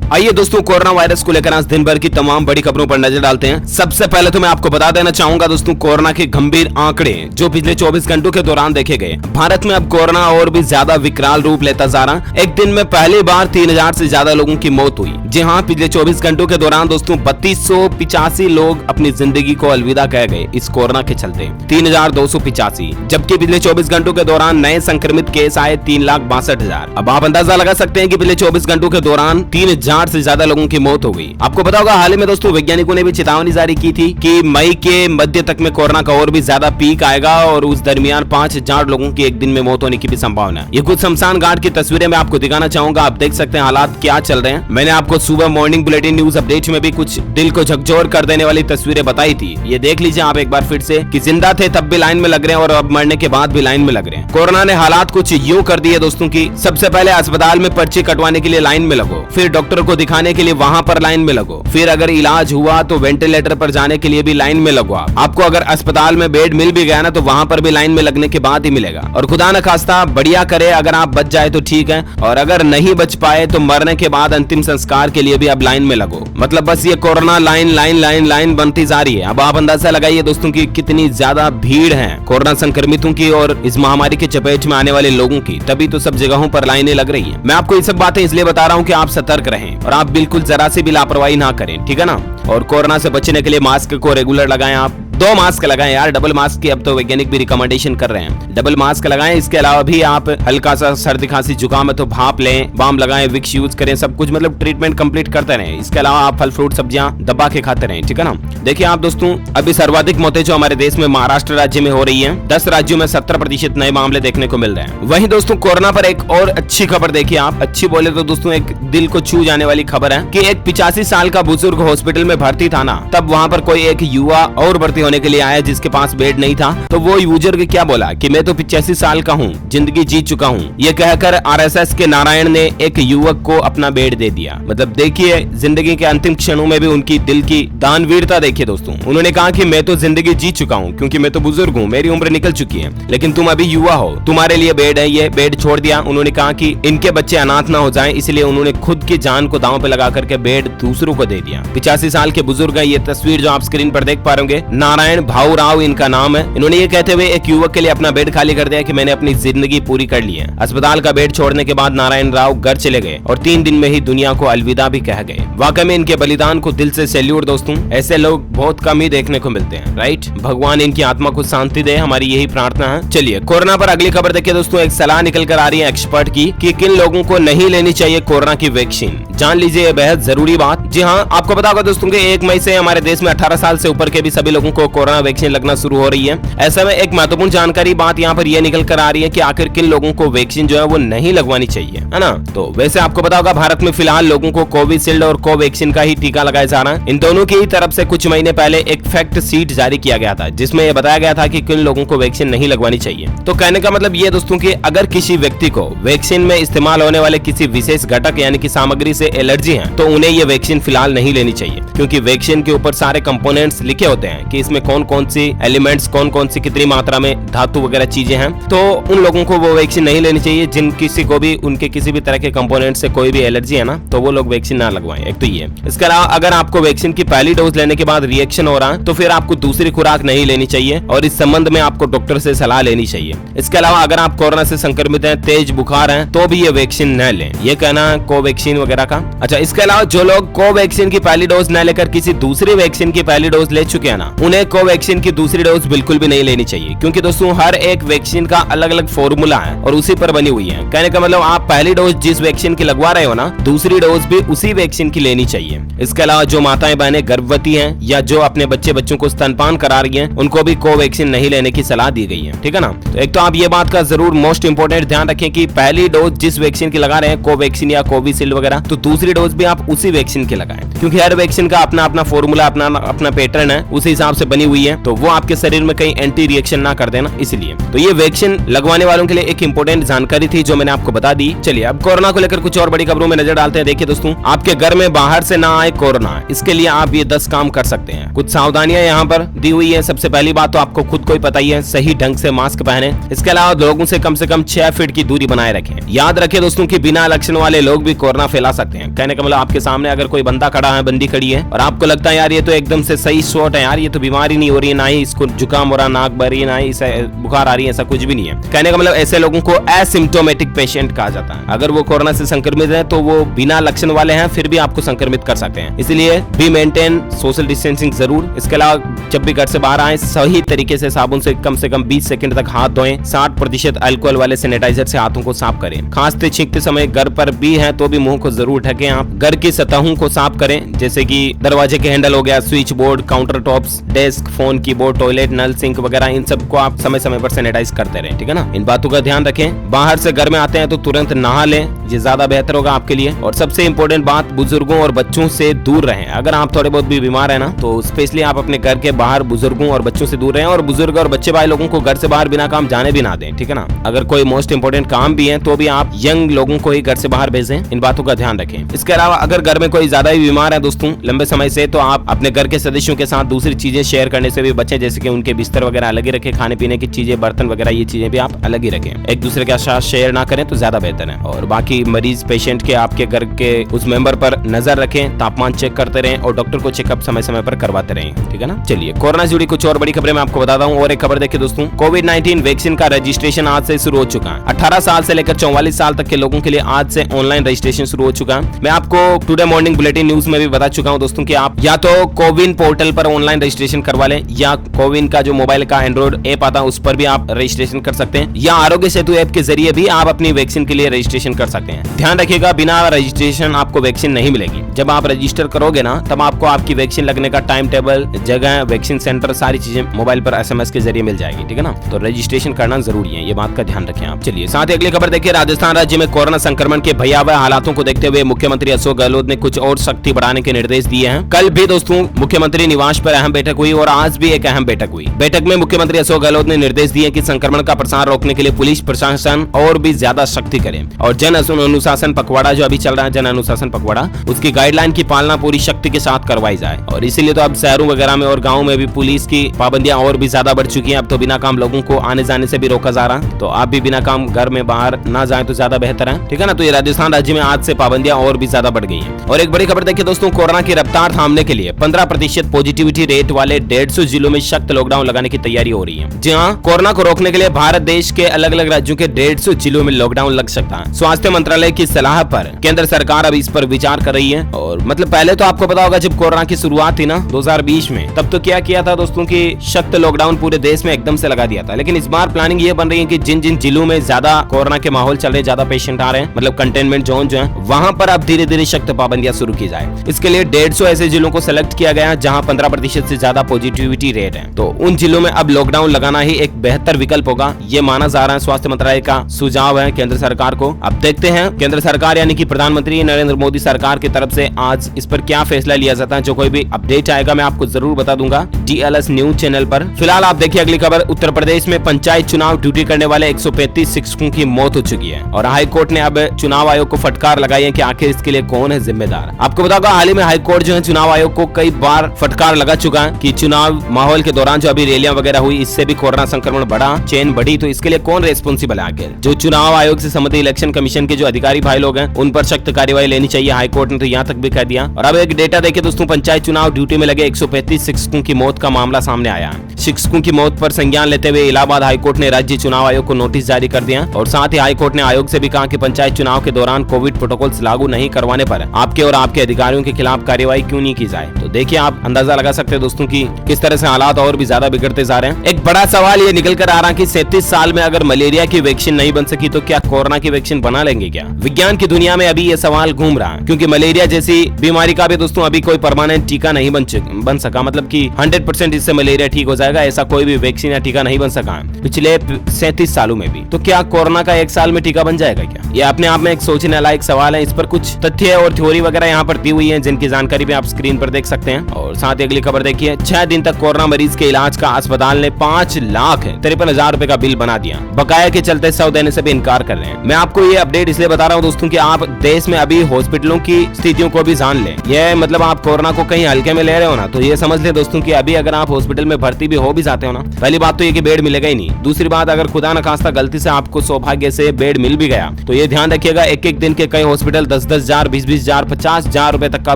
आइए दोस्तों, corona virus को लेकर आज दिन भर की तमाम बड़ी खबरों पर नजर डालते हैं। सबसे पहले तो मैं आपको बता देना चाहूंगा दोस्तों, कोरोना के गंभीर आंकड़े जो पिछले 24 घंटों के दौरान देखे गए। भारत में अब कोरोना और भी ज्यादा विकराल रूप लेता जा रहा। एक दिन में पहली बार 3000 से ज्यादा लोगों की मौत हुई। जी हाँ, पिछले 24 घंटों के दौरान दोस्तो62 3285 लोग अपनी जिंदगी को अलविदा कह गए इस कोरोना के चलते। 3285, जबकि पिछले 24 घंटों के दौरान नए संक्रमित केस आए 3,62,000। अब आप अंदाजा लगा सकते हैं कि पिछले 24 घंटों के दौरान 3000 से ज्यादा लोगों की मौत हो गई। आपको पता होगा हाल ही में दोस्तों वैज्ञानिकों ने भी चेतावनी जारी की थी कि मई के मध्य तक में कोरोना का और भी ज्यादा पीक आएगा और उस दरमियान 5000 लोगों की एक दिन में मौत होने की भी संभावना है। ये कुछ शमशान घाट की तस्वीरें मैं आपको दिखाना चाहूंगा। आप देख सकते हैं हालात क्या चल रहे हैं। मैंने आपको सुबह मॉर्निंग बुलेटिन न्यूज अपडेट में भी कुछ दिल को झकझोर कर देने वाली तस्वीरें बताई थी। ये देख लीजिए आप एक बार फिर से कि जिंदा थे तब भी लाइन में लग रहे हैं और अब मरने के बाद भी लाइन में लग रहे हैं। कोरोना ने हालात कुछ यूं कर दिए दोस्तों की सबसे पहले अस्पताल में पर्ची कटवाने के लिए लाइन में लगो, फिर डॉक्टर को दिखाने के लिए वहां पर लाइन में लगो, फिर अगर इलाज हुआ तो वेंटिलेटर पर जाने के लिए भी लाइन में लगो। आपको अगर अस्पताल में बेड मिल भी गया ना तो वहां पर भी लाइन में लगने के बाद ही मिलेगा। और खुदा न खास्ता बढ़िया करे, अगर आप बच जाए तो ठीक है, और अगर नहीं बच पाए तो मरने के बाद अंतिम संस्कार के लिए भी अब लाइन में लगो। मतलब बस ये corona line line line line बनती जा रही है। अब आप अंदाजा लगाइए दोस्तों की कितनी ज्यादा भीड़ है कोरोना संक्रमितों की और इस महामारी के चपेट में आने वाले लोगों की, तभी तो सब जगहों पर लाइनें लग रही है। मैं आपको ये सब बातें इसलिए बता रहा हूँ कि आप सतर्क रहें और आप बिल्कुल जरा से भी लापरवाही ना करें, ठीक है ना। और कोरोना से बचने के लिए मास्क को रेगुलर लगाएं। आप 2 मास्क लगाएं यार, डबल मास्क की अब तो वैज्ञानिक भी रिकमेंडेशन कर रहे हैं। डबल मास्क लगाएं। इसके अलावा भी आप हल्का सा सर्दी खांसी जुकाम है तो भाप लें, बाम लगाएं, विक्स यूज करें, सब कुछ मतलब ट्रीटमेंट कंप्लीट करते रहें। इसके अलावा आप फल फ्रूट सब्जियां दबा के खाते रहें, ठीक है ना। देखिए आप दोस्तों, अभी सर्वाधिक मौतें जो हमारे देश में महाराष्ट्र राज्य में हो रही है। 10 राज्यों में 70% नए मामले देखने को मिल रहे हैं। वहीं दोस्तों कोरोना पर एक और अच्छी खबर देखिए आप, अच्छी बोले तो दोस्तों एक दिल को छू जाने वाली खबर है कि एक 85 साल का बुजुर्ग हॉस्पिटल में भर्ती था ना, तब वहाँ पर कोई एक युवा और भर्ती होने के लिए आया जिसके पास बेड नहीं था। तो वो बुजुर्ग क्या बोला कि मैं तो 85 साल का हूँ, जिंदगी जीत चुका हूँ। ये कहकर आरएसएस के नारायण ने एक युवक को अपना बेड दे दिया। मतलब देखिए जिंदगी के अंतिम क्षणों में भी उनकी दिल की दानवीरता देखिए दोस्तों। उन्होंने कहा कि मैं तो जिंदगी जीत चुका हूँ क्योंकि मैं तो बुजुर्ग हूँ, मेरी उम्र निकल चुकी है, लेकिन तुम अभी युवा हो, तुम्हारे लिए बेड है, ये बेड छोड़ दिया। उन्होंने कहा कि इनके बच्चे अनाथ ना हो जाएं, इसलिए उन्होंने खुद की जान को दांव पे लगा करके बेड दूसरों को दे दिया। 85 साल के बुजुर्ग है। ये तस्वीर जो आप स्क्रीन पर देख पा रहे होंगे, नारायण भाऊराव इनका नाम है। इन्होंने ये कहते हुए एक युवक के लिए अपना बेड खाली कर दिया कि मैंने अपनी जिंदगी पूरी कर ली है। अस्पताल का बेड छोड़ने के बाद नारायण राव घर चले गए और 3 दिन में ही दुनिया को अलविदा भी कह गए। वाकई में इनके बलिदान को दिल से सैल्यूट दोस्तों। ऐसे लोग बहुत कम ही देखने को मिलते हैं, राइट। भगवान इनकी आत्मा को शांति दे, हमारी यही प्रार्थना है। चलिए कोरोना पर अगली खबर देखिए दोस्तों। एक सलाह निकल कर आ रही है एक्सपर्ट की कि किन लोगों को नहीं लेनी चाहिए कोरोना की वैक्सीन। जान लीजिए बेहद जरूरी बात। जी हाँ, आपको पता होगा दोस्तों कि 1 मई से हमारे देश में 18 साल से ऊपर के भी सभी लोगों को कोरोना वैक्सीन लगना शुरू हो रही है। ऐसे में एक महत्वपूर्ण जानकारी बात यहाँ पर यह निकल कर आ रही है कि आखिर किन लोगों को वैक्सीन जो है वो नहीं लगवानी चाहिए, है ना। तो वैसे आपको पता होगा भारत में फिलहाल लोगों को कोविशील्ड और कोवैक्सीन का ही टीका लगाया जा रहा है। इन दोनों की तरफ से कुछ महीने पहले एक फैक्ट शीट जारी किया गया था जिसमें यह बताया गया था कि किन लोगों को वैक्सीन नहीं लगवानी चाहिए। तो कहने का मतलब ये दोस्तों कि अगर किसी व्यक्ति को वैक्सीन में इस्तेमाल होने वाले किसी विशेष घटक यानी कि सामग्री से एलर्जी है तो उन्हें ये वैक्सीन फिलहाल नहीं लेनी चाहिए, क्योंकि वैक्सीन के ऊपर सारे कंपोनेंट्स लिखे होते हैं कि इसमें कौन कौन सी एलिमेंट्स, कौन कौन सी कितनी मात्रा में धातु वगैरह चीजें हैं। तो उन लोगों को वो वैक्सीन नहीं लेनी चाहिए जिन किसी को भी उनके किसी भी तरह के कंपोनेंट से कोई भी एलर्जी है ना, तो वो लोग वैक्सीन ना लगवाएं। एक तो ये। इसके अलावा अगर आपको वैक्सीन की पहली डोज लेने के बाद रिएक्शन हो रहा है तो फिर आपको दूसरी खुराक नहीं लेनी चाहिए और इस संबंध में आपको डॉक्टर से सलाह लेनी चाहिए। इसके अलावा अगर आप कोरोना से संक्रमित हैं, तेज बुखार है, तो भी ये वैक्सीन न लें। ये कहना कोवैक्सीन वगैरह का। अच्छा, इसके अलावा जो लोग कोवैक्सीन की पहली डोज न लेकर किसी दूसरी वैक्सीन की पहली डोज ले चुके हैं ना, उन्हें कोवैक्सीन की दूसरी डोज बिल्कुल भी नहीं लेनी चाहिए, क्योंकि दोस्तों हर एक वैक्सीन का अलग अलग फॉर्मूला है और उसी पर बनी हुई है। कहने का मतलब आप पहली डोज जिस वैक्सीन की लगवा रहे हो ना, दूसरी डोज भी उसी वैक्सीन की लेनी चाहिए। इसके अलावा जो माताएं बहनें गर्भवती हैं या जो अपने बच्चों को स्तनपान करा रही हैं, उनको भी कोवैक्सीन नहीं लेने की सलाह दी गई है, ठीक है ना। तो एक तो आप ये बात का जरूर मोस्ट इंपोर्टेंट ध्यान रखें कि पहली डोज जिस वैक्सीन की लगा रहे हैं, कोवैक्सीन या कोविशील्ड वगैरह, तो दूसरी डोज भी आप उसी वैक्सीन की लगाएं, क्योंकि हर वैक्सीन का अपना अपना फॉर्मूला, अपना पैटर्न है, उसी हिसाब से बनी हुई है। तो वो आपके शरीर में कहीं एंटी रिएक्शन ना कर देना, इसलिए। तो ये वैक्सीन लगवाने वालों के लिए एक इंपोर्टेंट जानकारी थी जो मैंने आपको बता दी। चलिए अब कोरोना को लेकर कुछ और बड़ी खबरों में नजर डालते हैं। देखिए दोस्तों, आपके घर में बाहर से ना आए कोरोना, इसके लिए आप ये 10 काम कर सकते हैं। कुछ सावधानियां यहाँ पर दी हुई है। सबसे पहली बात तो आपको खुद को ही पता ही है, सही ढंग से मास्क पहने। इसके अलावा लोगों से कम 6 फीट की दूरी बनाए रखें। याद रखें दोस्तों कि बिना लक्षण वाले लोग भी कोरोना फैला सकते सकते हैं। कहने का मतलब आपके सामने अगर कोई बंदा खड़ा है, बंदी खड़ी है और आपको लगता है यार ये तो एकदम से सही शॉट है यार, ये तो बीमारी नहीं हो रही है, ना ही इसको जुकाम हो रहा, नाक भर रही है, ना ही बुखार आ रही है, ऐसा कुछ भी नहीं है। कहने का मतलब ऐसे लोगों को एसिम्प्टोमेटिक पेशेंट कहा जाता है। अगर वो कोरोना से संक्रमित है तो वो बिना लक्षण वाले हैं फिर भी आपको संक्रमित कर सकते हैं। इसलिए बी मेंटेन सोशल डिस्टेंसिंग जरूर। इसके अलावा जब भी घर से बाहर आए सही तरीके से साबुन से कम 20 सेकंड तक हाथ धोएं। 60% अल्कोहल वाले सैनिटाइजर से हाथों को साफ करें। खांसते छींकते समय घर पर भी है तो भी मुंह को जरूर ढकें। आप घर की सतहों को साफ करें, जैसे कि दरवाजे के हैंडल हो गया, switch board, counter tops, desk, phone keyboard, toilet, नल, सिंक वगैरह, इन सबको आप समय समय पर सैनिटाइज करते रहें। ठीक है ना, इन बातों का ध्यान रखें। बाहर से घर में आते हैं तो तुरंत नहा लें, ये ज्यादा बेहतर होगा आपके लिए। और सबसे इंपॉर्टेंट बात, बुजुर्गों और बच्चों से दूर रहें। अगर आप थोड़े बहुत भी बीमार है ना तो स्पेशली आप अपने घर के बाहर बुजुर्गों और बच्चों से दूर रहें। और बुजुर्ग और बच्चे भाई लोगों को घर से बाहर बिना काम जाने भी ना दें। ठीक है ना, अगर कोई मोस्ट इंपोर्टेंट काम भी है तो भी आप यंग लोगों को ही घर से बाहर भेजें। इन बातों का ध्यान रखें। इसके अलावा अगर घर में कोई ज्यादा ही बीमार है दोस्तों लंबे समय से, तो आप अपने घर के सदस्यों के साथ दूसरी चीजें शेयर करने से भी बचें, जैसे कि उनके बिस्तर वगैरह अलग ही रखें, खाने पीने की चीजें, बर्तन वगैरह, ये चीजें भी आप अलग ही रखें। एक दूसरे के साथ शेयर ना करें तो ज्यादा बेहतर है। और बाकी मरीज पेशेंट के आपके घर के उस मेंबर पर नजर रखें, तापमान चेक करते रहें और डॉक्टर को चेकअप समय समय पर करवाते रहें। ठीक है ना, चलिए कोरोना से जुड़ी कुछ और बड़ी खबरें मैं आपको बताता हूँ। और एक खबर देखिए दोस्तों, कोविड-19 वैक्सीन का रजिस्ट्रेशन आज से शुरू हो चुका है। 18 साल से लेकर 44 साल तक के लोगों के लिए आज से ऑनलाइन रजिस्ट्रेशन शुरू हो चुका है। मैं आपको टुडे मॉर्निंग बुलेटिन न्यूज में भी बता चुका हूं दोस्तों कि आप या तो कोविन पोर्टल पर ऑनलाइन रजिस्ट्रेशन करवा लें, या कोविन का जो मोबाइल का एंड्रॉइड ऐप आता है उस पर भी आप रजिस्ट्रेशन कर सकते हैं, या आरोग्य सेतु ऐप के जरिए भी आप अपनी वैक्सीन के लिए रजिस्ट्रेशन कर सकते हैं। ध्यान रखिएगा, बिना रजिस्ट्रेशन आपको वैक्सीन नहीं मिलेगी। जब आप रजिस्टर करोगे ना तब आपको आपकी वैक्सीन लगने का टाइम टेबल, जगह, वैक्सीन सेंटर, सारी चीजें मोबाइल पर SMS के जरिए मिल जाएगी। ठीक है ना, तो रजिस्ट्रेशन करना जरूरी है, ये बात का ध्यान रखें आप। चलिए साथ ही अगली खबर देखिए, राजस्थान राज्य में कोरोना संक्रमण के भयावह हालातों को देखते हुए मुख्यमंत्री अशोक गहलोत ने कुछ और सख्ती बढ़ाने के निर्देश दिए हैं। कल भी दोस्तों मुख्यमंत्री निवास पर अहम बैठक हुई और आज भी एक अहम बैठक हुई। बैठक में मुख्यमंत्री अशोक गहलोत ने निर्देश दिए कि संक्रमण का प्रसार रोकने के लिए पुलिस प्रशासन और भी ज्यादा सख्ती करे और जन अनुशासन पखवाड़ा जो अभी चल रहा है, जन अनुशासन पखवाड़ा, उसकी गाइडलाइन की पालना पूरी शक्ति के साथ करवाई जाए। और इसीलिए तो अब शहरों वगैरह में और गाँव में भी पुलिस की पाबंदियां और भी ज्यादा बढ़ चुकी है। अब तो बिना काम लोगों को आने जाने से भी रोका जा रहा है, तो आप भी बिना काम घर में बाहर ना जाए तो ज्यादा बेहतर है। ठीक है ना, तो ये राजस्थान राज्य में आज से पाबंदियां और भी ज्यादा बढ़ गई हैं। और एक बड़ी खबर देखिए दोस्तों, कोरोना की रफ्तार थामने के लिए 15% पॉजिटिविटी रेट वाले 150 जिलों में सख्त लॉकडाउन लगाने की तैयारी हो रही है। जी हाँ, कोरोना को रोकने के लिए भारत देश के अलग अलग राज्यों के 150 जिलों में लॉकडाउन लग सकता है। स्वास्थ्य मंत्रालय की सलाह पर केंद्र सरकार अब इस पर विचार कर रही है। और मतलब पहले तो आपको पता होगा जब कोरोना की शुरुआत थी ना 2020 में, तब तो क्या किया था दोस्तों की सख्त लॉकडाउन पूरे देश में एकदम से लगा दिया था। लेकिन इस बार प्लानिंग ये बन रही है कि जिन जिन जिलों में ज्यादा कोरोना के माहौल चल रहे, ज्यादा पेशेंट आ रहे हैं, मतलब कंटेनमेंट जोन जो है, वहां पर अब धीरे धीरे सख्त पाबंदियां शुरू की जाए। इसके लिए 150 ऐसे जिलों को सेलेक्ट किया गया है जहां 15% से ज्यादा पॉजिटिविटी रेट है। तो उन जिलों में अब लॉकडाउन लगाना ही एक बेहतर विकल्प होगा, ये माना जा रहा है। स्वास्थ्य मंत्रालय का सुझाव है केंद्र सरकार को। अब देखते हैं केंद्र सरकार यानी कि प्रधानमंत्री नरेंद्र मोदी सरकार की तरफ से आज इस पर क्या फैसला लिया जाता है। जो कोई भी अपडेट आएगा मैं आपको जरूर बता दूंगा DLS न्यूज चैनल पर। फिलहाल आप देखिए अगली खबर, उत्तर प्रदेश में पंचायत चुनाव ड्यूटी करने वाले 135 शिक्षकों की मौत हो चुकी है और हाई कोर्ट ने अब चुनाव आयोग को फटकार लगाई है कि आखिर इसके लिए कौन है जिम्मेदार। आपको बताऊंगा हाल ही में हाई कोर्ट जो है चुनाव आयोग को कई बार फटकार लगा चुका है कि चुनाव माहौल के दौरान जो अभी रैलियां वगैरह हुई, इससे भी कोरोना संक्रमण बढ़ा, चेन बढ़ी, तो इसके लिए कौन रेस्पॉन्सिबल है आगे। जो चुनाव आयोग से संबंधित इलेक्शन कमीशन के जो अधिकारी भाई लोग हैं उन पर सख्त कार्रवाई लेनी चाहिए। हाई कोर्ट ने तो यहाँ तक भी कह दिया। और अब एक डेटा देखिए दोस्तों, पंचायत चुनाव ड्यूटी में लगे 135 शिक्षकों की मौत का मामला सामने आया है। शिक्षकों की मौत पर संज्ञान लेते हुए इलाहाबाद हाईकोर्ट ने राज्य चुनाव आयोग को नोटिस जारी कर दिया और साथ ही हाईकोर्ट ने आयोग से भी कहा कि पंचायत चुनाव के दौरान कोविड प्रोटोकॉल्स लागू नहीं करवाने पर आपके और आपके अधिकारियों के खिलाफ कार्रवाई क्यों नहीं की जाए। तो देखिए आप अंदाजा लगा सकते हैं दोस्तों की किस तरह से हालात और भी ज्यादा बिगड़ते जा रहे हैं। एक बड़ा सवाल ये निकल कर आ रहा है कि 37 साल में अगर मलेरिया की वैक्सीन नहीं बन सकी तो क्या कोरोना की वैक्सीन बना लेंगे क्या। विज्ञान की दुनिया में अभी ये सवाल घूम रहा है, क्योंकि मलेरिया जैसी बीमारी का भी दोस्तों अभी कोई परमानेंट टीका नहीं बन सका, मतलब कि 100% इससे मलेरिया ठीक हो जाएगा ऐसा कोई भी वैक्सीन या टीका नहीं बन सका पिछले 37 सालों में भी। तो क्या कोरोना का 1 साल में टीका बन जाएगा क्या? ये अपने आप में एक सोचने लायक सवाल है। इस पर कुछ तथ्य और थ्योरी वगैरह यहाँ पर दी हुई है जिनकी जानकारी भी आप स्क्रीन पर देख सकते हैं। और साथ ही अगली खबर देखिए, 6 दिन तक कोरोना मरीज के इलाज का अस्पताल ने 5,53,000 रुपए का बिल बना दिया। बकाया के चलते सौ देने से भी इनकार कर रहे हैं। मैं आपको ये अपडेट इसलिए बता रहा हूँ दोस्तों कि आप देश में अभी हॉस्पिटलों की स्थितियों चीजों को भी जान ले। ये मतलब आप कोरोना को कहीं हल्के में ले रहे हो ना, तो ये समझ ले दोस्तों कि अभी अगर आप हॉस्पिटल में भर्ती भी हो भी जाते हो ना, पहली बात तो ये कि बेड मिलेगा ही नहीं। दूसरी बात, अगर खुदा न खास्ता गलती से आपको सौभाग्य से बेड मिल भी गया तो ये ध्यान रखिएगा, एक एक दिन के कई हॉस्पिटल 10-10 हजार, 20-20 हजार, 50 हजार रुपए तक का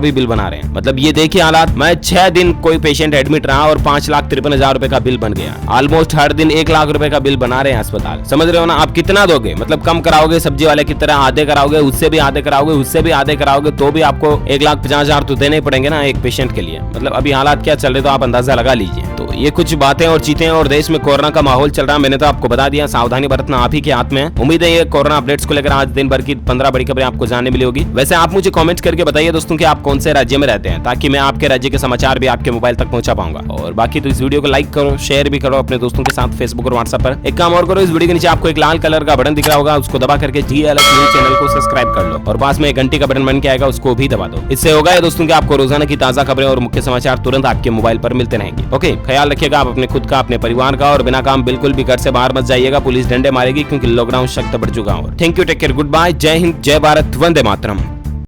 भी बिल बना रहे हैं। मतलब ये देखिए हालात, मैं 6 दिन कोई पेशेंट एडमिट रहा और 5,53,000 रुपए का बिल बन गया। ऑलमोस्ट हर दिन 1 लाख रुपए का बिल बना रहे हैं अस्पताल। समझ रहे हो ना, आप कितना दोगे? मतलब कम कराओगे सब्जी वाले की तरह, आधे कराओगे, उससे भी आधे कराओगे, उससे भी आधे कराओगे, तो भी आपको 1,50,000 तो देने ही पड़ेंगे ना एक पेशेंट के लिए। मतलब अभी हालात क्या चल रहे तो आप अंदाजा लगा लीजिए। तो ये कुछ बातें और चीजें और देश में कोरोना का माहौल चल रहा है, मैंने तो आपको बता दिया। सावधानी बरतना आप ही के हाथ में है। उम्मीद है ये कोरोना अपडेट्स को लेकर आज दिन भर की 15 बड़ी खबरें आपको जानने मिली होगी। वैसे आप मुझे कमेंट करके बताइए दोस्तों कि आप कौन से राज्य में रहते हैं, ताकि मैं आपके राज्य के समाचार भी आपके मोबाइल तक पहुंचा पाऊंगा। और बाकी तो इस वीडियो को लाइक करो, शेयर भी करो अपने दोस्तों के साथ फेसबुक और व्हाट्सएप पर। एक काम और करो, इस वीडियो के नीचे आपको एक लाल कलर का बटन दिख रहा होगा, उसको दबा करके DLS न्यूज़ चैनल को सब्सक्राइब कर लो और पास में एक घंटी का बटन बन के आएगा, उसको भी दबा दो। इससे होगा दोस्तों कि आपको रोजाना की ताजा खबरें और मुख्य समाचार तुरंत आपके मोबाइल पर मिलते रहेंगे। ओके, ख्याल रखिएगा आप अपने खुद का, अपने परिवार का, और बिना काम बिल्कुल भी घर से बाहर मत जाइएगा, पुलिस डंडे मारेगी क्योंकि लॉकडाउन सख्त बढ़ चुका है। Thank you, take care, good bye, जय हिंद, जय भारत, वंदे मातरम।